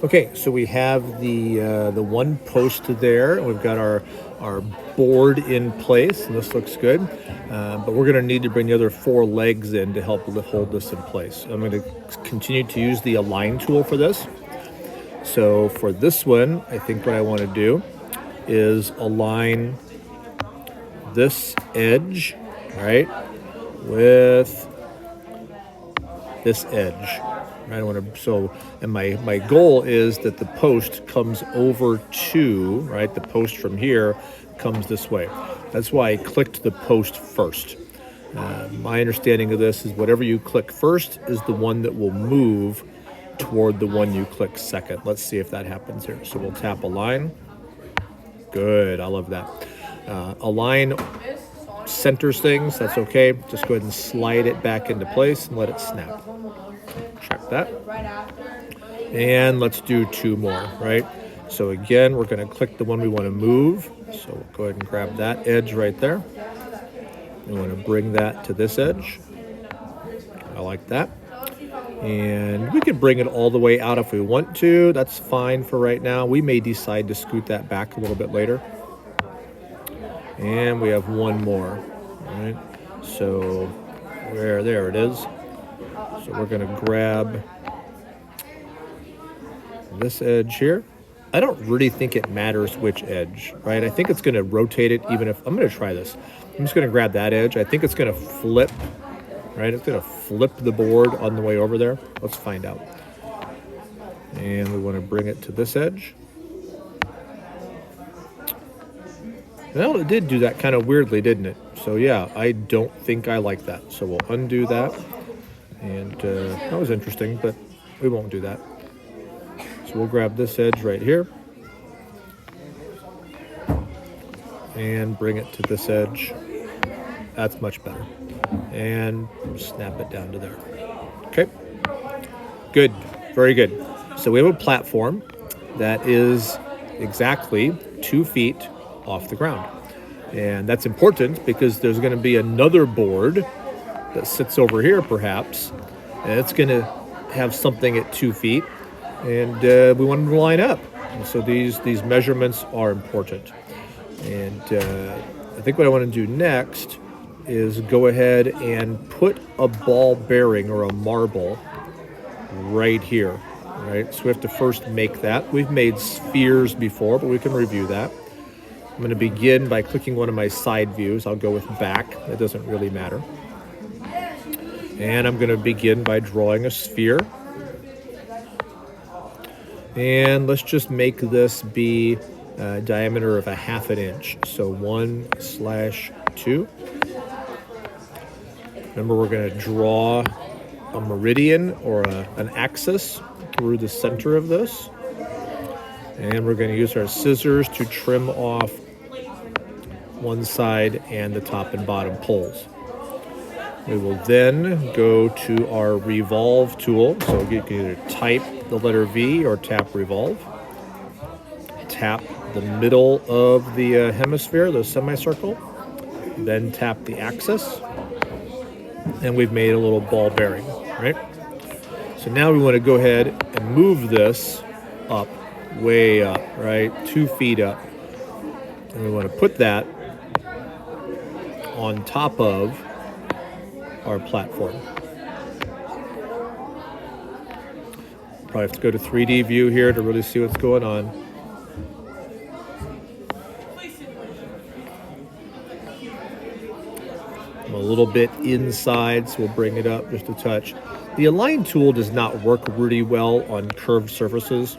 Okay, so we have the one post there. We've got our board in place, and this looks good. But we're going to need to bring the other 4 legs in to help hold this in place. I'm going to continue to use the align tool for this. So for this one, I think what I want to do is align this edge, right, with this edge. I want to, so, and my goal is that the post comes over to, right, the post from here comes this way. That's why I clicked the post first. My understanding of this is whatever you click first is the one that will move toward the one you click second. Let's see if that happens here. So we'll tap align. Good, I love that. Align centers things, that's okay. Just go ahead and slide it back into place and let it snap. Check that. And let's do 2 more, right? So again, we're going to click the one we want to move. So we'll go ahead and grab that edge right there. We want to bring that to this edge. I like that. And we could bring it all the way out if we want to. That's fine for right now. We may decide to scoot that back a little bit later. And we have 1 more, all right? So there it is. So we're going to grab this edge here. I don't really think it matters which edge, right? I think it's going to rotate it even if, I'm going to try this. I'm just going to grab that edge. I think it's going to flip, right? It's going to flip the board on the way over there. Let's find out. And we want to bring it to this edge. Well, it did do that kind of weirdly, didn't it? So yeah, I don't think I like that. So we'll undo that. And that was interesting, but we won't do that. So we'll grab this edge right here and bring it to this edge. That's much better. And snap it down to there. Okay, good, very good. So we have a platform that is exactly 2 feet off the ground. And that's important because there's going to be another board that sits over here perhaps, and it's going to have something at 2 feet, and we want them to line up. And so these measurements are important. And I think what I want to do next is go ahead and put a ball bearing or a marble right here, right? So we have to first make that. We've made spheres before, but we can review that. I'm going to begin by clicking one of my side views. I'll go with back. It doesn't really matter. And I'm going to begin by drawing a sphere. And let's just make this be a diameter of a 1/2 inch. So 1/2. Remember, we're going to draw a meridian or an axis through the center of this. And we're going to use our scissors to trim off one side and the top and bottom poles. We will then go to our revolve tool. So you can either type the letter V or tap revolve. Tap the middle of the hemisphere, the semicircle. Then tap the axis. And we've made a little ball bearing, right? So now we want to go ahead and move this up, way up, right? 2 feet up. And we want to put that on top of our platform. Probably have to go to 3D view here to really see what's going on. I'm a little bit inside, so we'll bring it up just a touch. The align tool does not work really well on curved surfaces,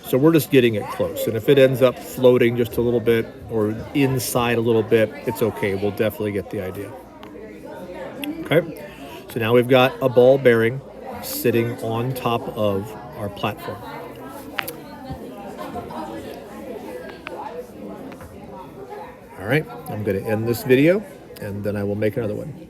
so we're just getting it close. And if it ends up floating just a little bit or inside a little bit, it's okay. We'll definitely get the idea. Okay, so now we've got a ball bearing sitting on top of our platform. All right, I'm going to end this video, and then I will make another one.